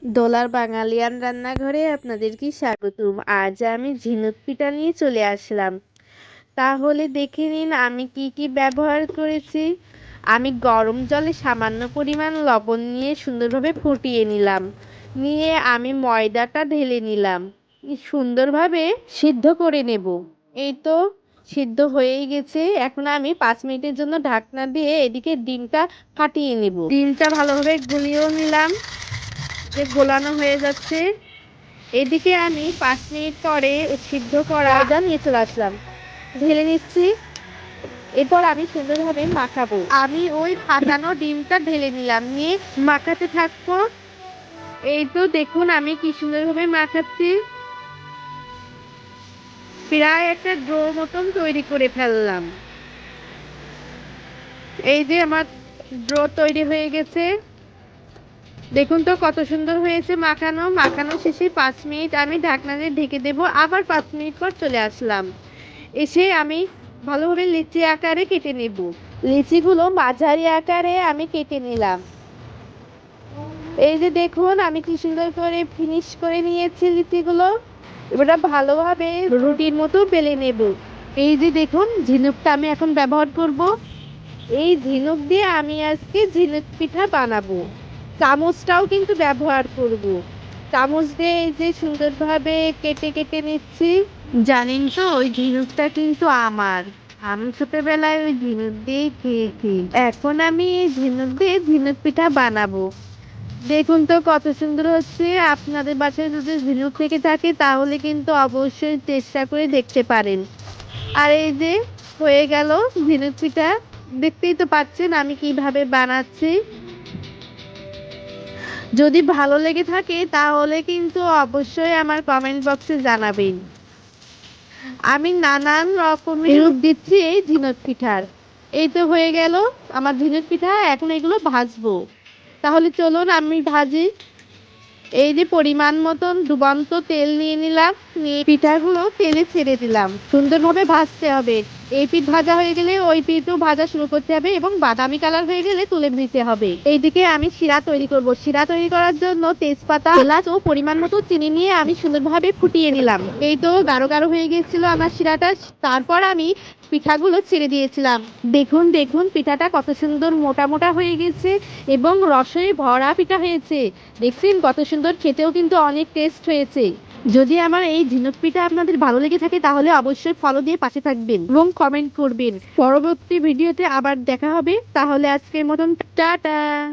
দোলার বাঙালিয়ান রান্নাঘরে আপনাদেরকে স্বাগতম। আজ আমি ঝিনুক পিঠা নিয়ে চলে আসলাম। তাহলে দেখে নিন আমি কি কি ব্যবহার করেছি। আমি গরম জলে সামান্য পরিমাণ লবণ নিয়ে সুন্দরভাবে ফুটিয়ে নিলাম। নিয়ে আমি ময়দাটা ঢেলে নিলাম, সুন্দরভাবে সিদ্ধ করে নেব। এই তো সিদ্ধ হয়েই গেছে। এখন আমি 5 মিনিটের জন্য ঢাকনা দিয়ে এদিকে ডিমটা ফাটিয়ে নেব। ডিমটা ভালোভাবে গুলিয়েও নিলাম, যে গোলানো হয়ে যাচ্ছে। এদিকে আমি 5 মিনিট পরে সিদ্ধ করা আদা নিয়ে চলে আসলাম, ঢেলে নিচ্ছি। এরপর আমি সুন্দরভাবে মাখাবো। আমি ওই ফাটানো ডিমটা ঢেলে নিলাম, নিয়ে মাখাতে থাকবো। এই তো দেখুন আমি কি সুন্দরভাবে মাখাচ্ছি। প্রায় একটা ডো মতন তৈরি করে ফেললাম। এই যে আমার ডো তৈরি হয়ে গেছে, দেখুন তো কত সুন্দর হয়েছে। মাখানো শেষে 5 মিনিট আমি ঢাকনা দিয়ে ঢেকে দেব। আবার 5 মিনিট পর চলে আসলাম, এসে আমি ভালোভাবে লিচি আকারে কেটে নেব। লিচিগুলো মাঝারি আকারে আমি কেটে নিলাম। এই যে দেখুন আমি কি সুন্দর করে ফিনিশ করে নিয়েছি লিচিগুলো। এবার ভালোভাবে রুটির মতো বেলে নেব। এই যে দেখুন ঝিনুকটা আমি এখন ব্যবহার করব। এই ঝিনুক দিয়ে আমি আজকে ঝিনুক পিঠা বানাবো। চামচটাও কিন্তু ব্যবহার করব। চামচ দিয়ে এই যে সুন্দরভাবে কেটে কেটে নিচ্ছি। জানেন তো ওই ঝিনুকটা কিন্তু আমার, আমি ছোটবেলায় ওই ঝিনুক দিয়ে খেয়েছি। এখন আমি এই ঝিনুক দিয়ে ঝিনুক পিঠা বানাবো। দেখুন তো কত সুন্দর হচ্ছে। আপনাদের বাসায় যদি ঝিনুক থেকে থাকে তাহলে কিন্তু অবশ্যই চেষ্টা করে দেখতে পারেন। আর এই যে হয়ে গেল ঝিনুক পিঠা। দেখতেই তো পাচ্ছেন আমি কিভাবে বানাচ্ছি। যদি ভালো লেগে থাকে তাহলে কিন্তু অবশ্যই আমার কমেন্ট বক্সে জানাবেন। আমি নানান রকমের রূপ দিচ্ছি এই ঝিনুক পিঠার। এই তো হয়ে গেল আমার ঝিনুক পিঠা। এখন এগুলো ভাজবো। তাহলে চলুন আমি ভাজি। এই যে পরিমাণ মতন ডুবন্ত তেল নিয়ে নিলাম, নিয়ে পিঠাগুলো তেলে ছেড়ে দিলাম। সুন্দরভাবে ভাজতে হবে। এই পিঠ ভাজা হয়ে গেলে ওই পিঠও ভাজা শুরু করতে হবে এবং বাদামি কালার হয়ে গেলে তুলে নিতে হবে। এইদিকে আমি শিরা তৈরি করব। শিরা তৈরি করার জন্য তেজপাতা, এলাচ ও পরিমাণ মতো চিনি নিয়ে আমি সুন্দরভাবে ফুটিয়ে নিলাম। এই তো গাঢ় গাঢ় হয়ে গিয়েছিল আমার শিরাটা। তারপর আমি পিঠাগুলো ছেড়ে দিয়েছিলাম। দেখুন দেখুন পিঠাটা কত সুন্দর মোটা মোটা হয়ে গেছে এবং রসে ভরা পিঠা হয়েছে। দেখছেন কত সুন্দর, খেতেও কিন্তু অনেক টেস্ট হয়েছে। যদি আমার এই ঝিনুক পিঠা আপনাদের ভালো লেগে থাকে তাহলে অবশ্যই ফলো দিয়ে পাশে থাকবেন এবং কমেন্ট করবেন। পরবর্তী ভিডিওতে আবার দেখা হবে। তাহলে আজকের মতন টাটা।